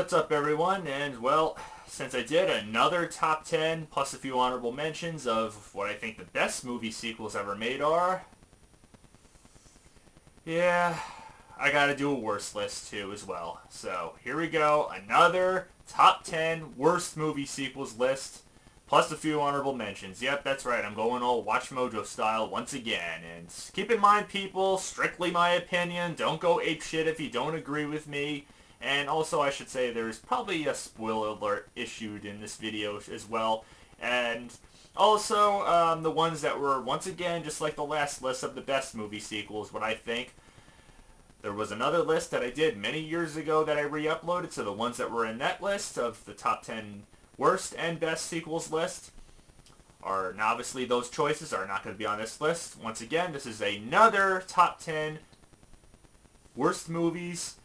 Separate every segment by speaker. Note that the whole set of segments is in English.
Speaker 1: what's up everyone? And well, since I did another top 10 plus a few honorable mentions of what I think the best movie sequels ever made are, yeah, I gotta do a worst list too as well. So here we go, another top 10 worst movie sequels list plus a few honorable mentions. Yep, that's right, I'm going all Watch Mojo style once again. And keep in mind people, strictly my opinion, don't go apeshit if you don't agree with me. And also, I should say, there's probably a spoiler alert issued in this video as well. And also, the ones that were, once again, just like the last list of the best movie sequels, what I think. There was another list that I did many years ago that I re-uploaded, so the ones that were in that list of the top 10 worst and best sequels list are, now obviously those choices are not going to be on this list. Once again, this is another top 10 worst movies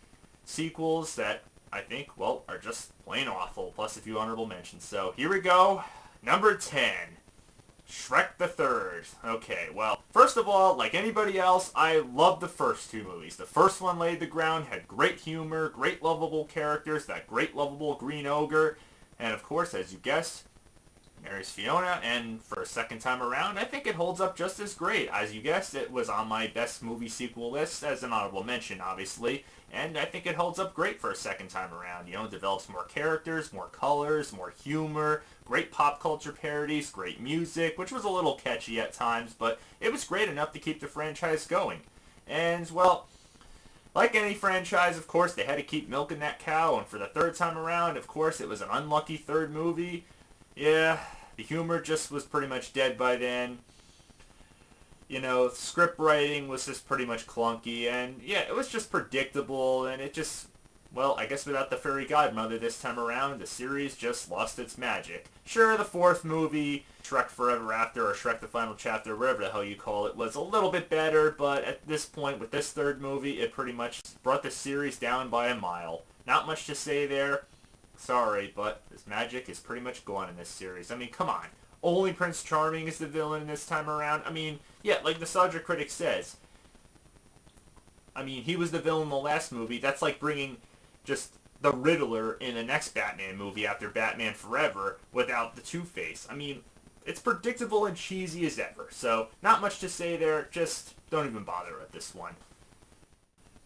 Speaker 1: sequels that I think, well, are just plain awful, plus a few honorable mentions. So here we go. Number 10, Shrek the Third. Okay, well, first of all, like anybody else, I loved the first two movies. The first one laid the ground, had great humor, great lovable characters, that great lovable green ogre, and of course, as you guessed, there's Fiona, and for a second time around, I think it holds up just as great. As you guessed, it was on my best movie sequel list as an honorable mention, obviously, and I think it holds up great for a second time around. You know, it develops more characters, more colors, more humor, great pop culture parodies, great music, which was a little catchy at times, but it was great enough to keep the franchise going. And, well, like any franchise, of course, they had to keep milking that cow, and for the third time around, of course, it was an unlucky third movie. Yeah, the humor just was pretty much dead by then. You know, script writing was just pretty much clunky, and yeah, it was just predictable, and it just, well, I guess without the fairy godmother this time around, the series just lost its magic. Sure, the fourth movie, Shrek Forever After, or Shrek the Final Chapter, whatever the hell you call it, was a little bit better, but at this point, with this third movie, it pretty much brought the series down by a mile. Not much to say there. Sorry, but this magic is pretty much gone in this series. I mean, come on. Only Prince Charming is the villain this time around. I mean, yeah, like the Nostalgia Critic says. I mean, he was the villain in the last movie. That's like bringing just the Riddler in the next Batman movie after Batman Forever without the Two-Face. I mean, it's predictable and cheesy as ever. So, not much to say there. Just don't even bother with this one.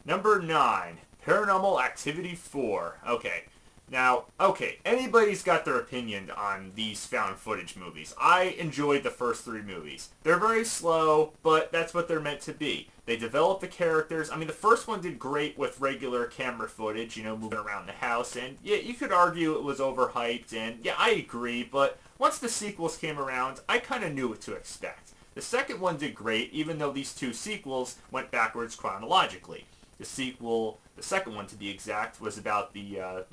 Speaker 1: Number 9. Paranormal Activity 4. Okay. Now, okay, anybody's got their opinion on these found footage movies. I enjoyed the first three movies. They're very slow, but that's what they're meant to be. They develop the characters. I mean, the first one did great with regular camera footage, you know, moving around the house. And yeah, you could argue it was overhyped, and yeah, I agree. But once the sequels came around, I kind of knew what to expect. The second one did great, even though these two sequels went backwards chronologically. The second one to be exact, was about the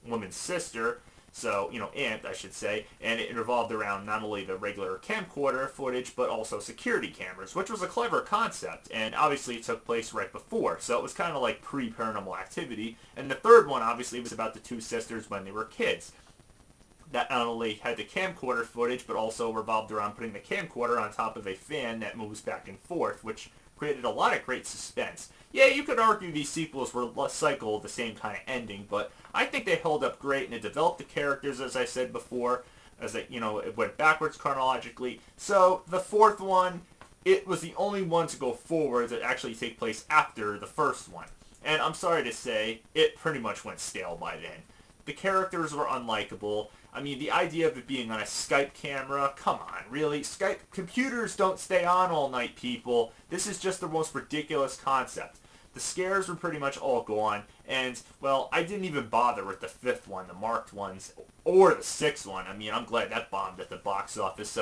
Speaker 1: woman's sister, so, aunt, I should say, and it revolved around not only the regular camcorder footage, but also security cameras, which was a clever concept, and obviously it took place right before, so it was kind of like pre-Paranormal Activity, and the third one, obviously, was about the two sisters when they were kids. That not only had the camcorder footage, but also revolved around putting the camcorder on top of a fan that moves back and forth, which created a lot of great suspense. Yeah, you could argue these sequels were cycled the same kind of ending, but I think they held up great, and it developed the characters, as I said before, as it went backwards chronologically. So the fourth one, it was the only one to go forward that actually take place after the first one. And I'm sorry to say, it pretty much went stale by then. The characters were unlikable. I mean, the idea of it being on a Skype camera, come on, really? Computers don't stay on all night, people. This is just the most ridiculous concept. The scares were pretty much all gone, and, well, I didn't even bother with the fifth one, the marked ones, or the sixth one. I mean, I'm glad that bombed at the box office,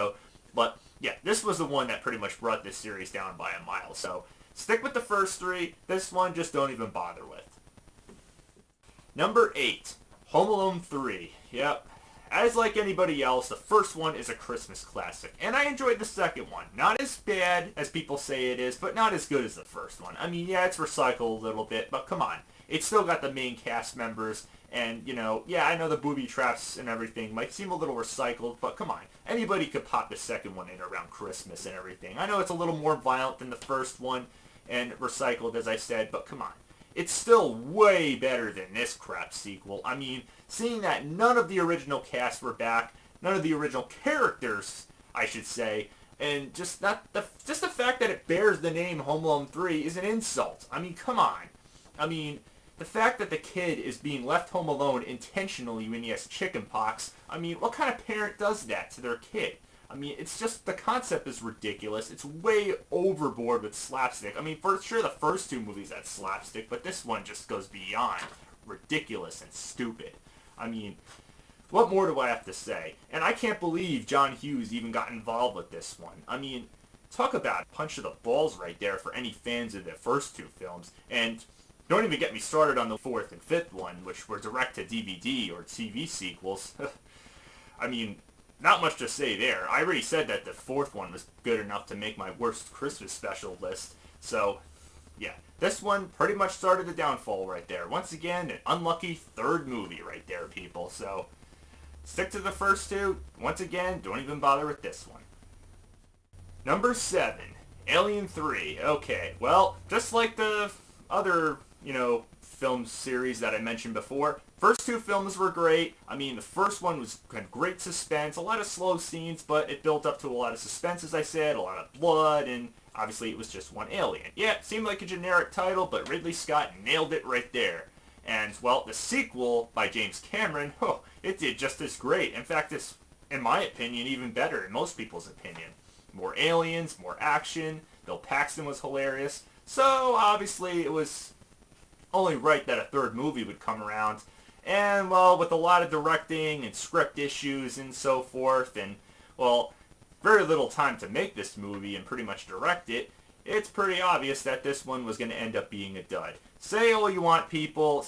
Speaker 1: but, yeah, this was the one that pretty much brought this series down by a mile, so stick with the first three. This one, just don't even bother with. Number 8, Home Alone 3. Yep. As like anybody else, the first one is a Christmas classic, and I enjoyed the second one. Not as bad as people say it is, but not as good as the first one. I mean, yeah, it's recycled a little bit, but come on. It's still got the main cast members, and, yeah, I know the booby traps and everything might seem a little recycled, but come on. Anybody could pop the second one in around Christmas and everything. I know it's a little more violent than the first one, and recycled, as I said, but come on. it's still way better than this crap sequel. I mean, seeing that none of the original cast were back, none of the original characters, I should say, and just the fact that it bears the name Home Alone 3 is an insult. I mean, come on. I mean, the fact that the kid is being left home alone intentionally when he has chicken pox, I mean, what kind of parent does that to their kid? I mean, it's just, the concept is ridiculous. It's way overboard with slapstick. I mean, for sure the first two movies had slapstick, but this one just goes beyond ridiculous and stupid. I mean, what more do I have to say? And I can't believe John Hughes even got involved with this one. I mean, talk about a punch to the balls right there for any fans of the first two films. And don't even get me started on the fourth and fifth one, which were direct-to-DVD or TV sequels. I mean, not much to say there. I already said that the fourth one was good enough to make my worst Christmas special list. So, yeah. This one pretty much started the downfall right there. Once again, an unlucky third movie right there, people. So, stick to the first two. Once again, don't even bother with this one. Number 7. Alien 3. Okay, well, just like the other, film series that I mentioned before, first two films were great. I mean, the first one had great suspense, a lot of slow scenes, but it built up to a lot of suspense, as I said, a lot of blood, and obviously it was just one alien. Yeah, it seemed like a generic title, but Ridley Scott nailed it right there. And, well, the sequel by James Cameron, it did just as great. In fact, it's, in my opinion, even better in most people's opinion. More aliens, more action, Bill Paxton was hilarious. So, obviously, it was only right that a third movie would come around. And, well, with a lot of directing and script issues and so forth, and, well, very little time to make this movie and pretty much direct it, it's pretty obvious that this one was going to end up being a dud. Say all you want, people.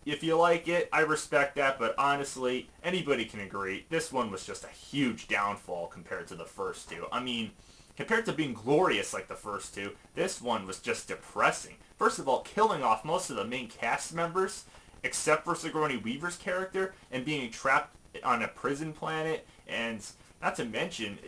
Speaker 1: If you like it, I respect that, but honestly, anybody can agree, this one was just a huge downfall compared to the first two. I mean, compared to being glorious like the first two, this one was just depressing. First of all, killing off most of the main cast members, except for Sigourney Weaver's character, and being trapped on a prison planet, and not to mention,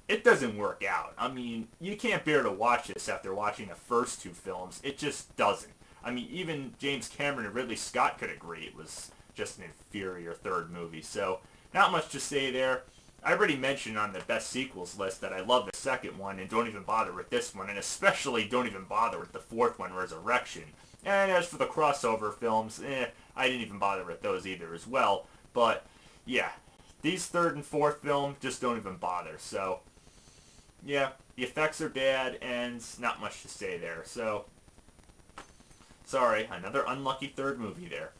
Speaker 1: it doesn't work out. I mean, you can't bear to watch this after watching the first two films. It just doesn't. I mean, even James Cameron and Ridley Scott could agree it was just an inferior third movie. So, not much to say there. I already mentioned on the best sequels list that I love the second one and don't even bother with this one, and especially don't even bother with the fourth one, Resurrection. And as for the crossover films, I didn't even bother with those either as well. But, yeah, these third and fourth films just don't even bother. So, yeah, the effects are bad and not much to say there. So, sorry, another unlucky third movie there.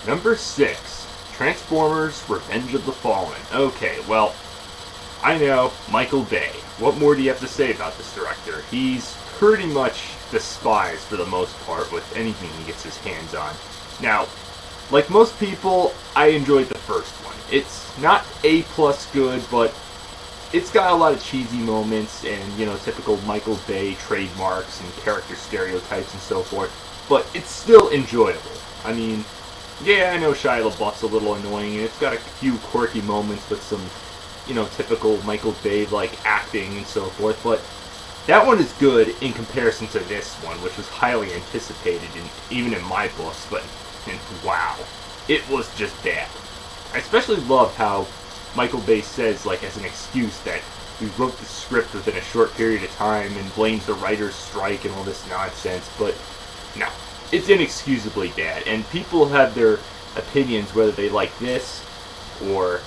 Speaker 1: Number 6. Transformers Revenge of the Fallen. Okay, well, I know, Michael Bay. What more do you have to say about this director? He's pretty much despised for the most part with anything he gets his hands on. Now, like most people, I enjoyed the first one. It's not A+ good, but it's got a lot of cheesy moments and, typical Michael Bay trademarks and character stereotypes and so forth, but it's still enjoyable. I mean, yeah, I know Shia LaBeouf's a little annoying, and it's got a few quirky moments with some, typical Michael Bay-like acting and so forth, but that one is good in comparison to this one, which was highly anticipated, even in my books, but wow, it was just bad. I especially love how Michael Bay says, as an excuse, that we wrote the script within a short period of time and blames the writer's strike and all this nonsense, but no. It's inexcusably bad, and people have their opinions whether they like this or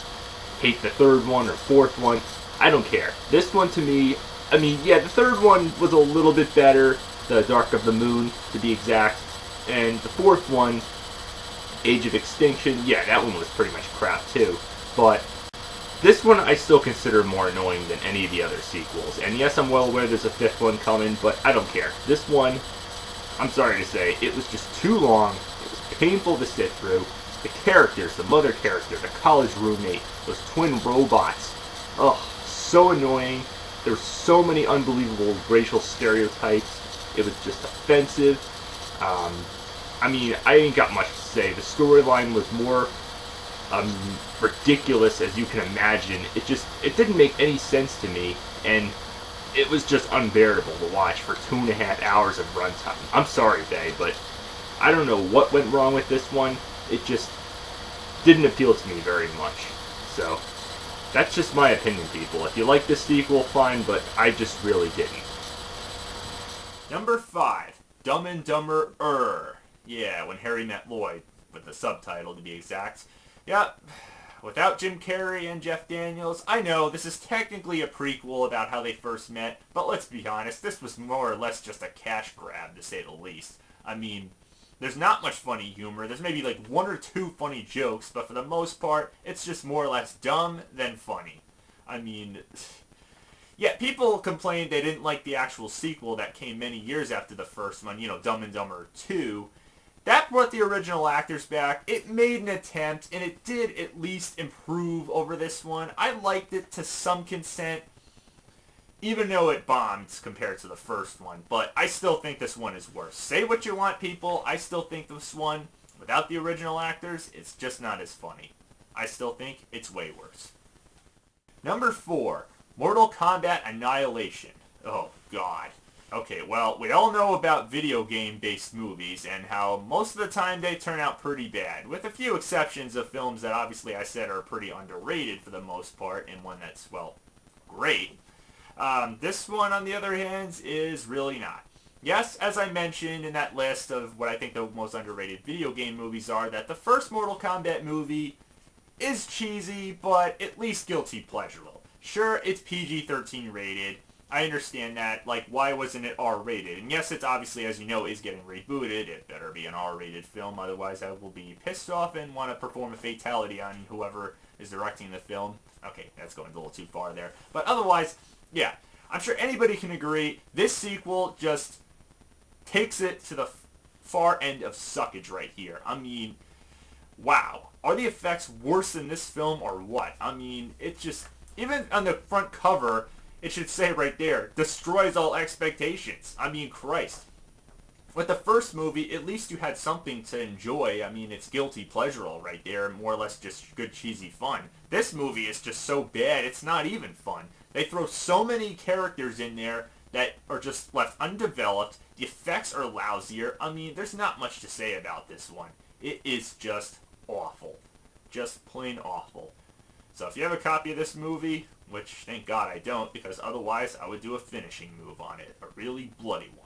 Speaker 1: hate the third one or fourth one. I don't care. This one to me, I mean, yeah, the third one was a little bit better, The Dark of the Moon to be exact, and the fourth one, Age of Extinction, yeah, that one was pretty much crap too, but this one I still consider more annoying than any of the other sequels, and yes, I'm well aware there's a fifth one coming, but I don't care. This one, I'm sorry to say, it was just too long, it was painful to sit through. The characters, the mother character, the college roommate, those twin robots, ugh, so annoying. There were so many unbelievable racial stereotypes. It was just offensive. I mean, I ain't got much to say. The storyline was more ridiculous as you can imagine. It didn't make any sense to me, and it was just unbearable to watch for 2.5 hours of runtime. I'm sorry, Faye, but I don't know what went wrong with this one. It just didn't appeal to me very much. So, that's just my opinion, people. If you like this sequel, fine, but I just really didn't. Number 5, Dumb and Dumber. Yeah, When Harry Met Lloyd, with the subtitle to be exact. Yep, without Jim Carrey and Jeff Daniels. I know, this is technically a prequel about how they first met, but let's be honest, this was more or less just a cash grab, to say the least. I mean, there's not much funny humor. There's maybe like 1 or 2 funny jokes, but for the most part, it's just more or less dumb than funny. I mean, yeah, people complained they didn't like the actual sequel that came many years after the first one, Dumb and Dumber 2. That brought the original actors back. It made an attempt, and it did at least improve over this one. I liked it to some consent, even though it bombed compared to the first one. But I still think this one is worse. Say what you want, people. I still think this one, without the original actors, it's just not as funny. I still think it's way worse. Number 4, Mortal Kombat Annihilation. Oh, God. Okay, well, we all know about video game-based movies and how most of the time they turn out pretty bad, with a few exceptions of films that obviously I said are pretty underrated for the most part, and one that's, well, great. This one, on the other hand, is really not. Yes, as I mentioned in that list of what I think the most underrated video game movies are, that the first Mortal Kombat movie is cheesy, but at least guilty pleasurable. Sure, it's PG-13 rated. I understand that. Like, why wasn't it R-rated? And yes, it's obviously, as you know, is getting rebooted. It better be an R-rated film, otherwise I will be pissed off and want to perform a fatality on whoever is directing the film. Okay, that's going a little too far there. But otherwise, yeah, I'm sure anybody can agree, this sequel just takes it to the far end of suckage right here. I mean, wow. Are the effects worse than this film or what? I mean, it just, even on the front cover, it should say right there, destroys all expectations. I mean, Christ. With the first movie, at least you had something to enjoy. I mean, it's guilty pleasure all right there, more or less just good cheesy fun. This movie is just so bad, it's not even fun. They throw so many characters in there that are just left undeveloped. The effects are lousier. I mean, there's not much to say about this one. It is just awful. Just plain awful. So if you have a copy of this movie, which thank God I don't, because otherwise I would do a finishing move on it. A really bloody one.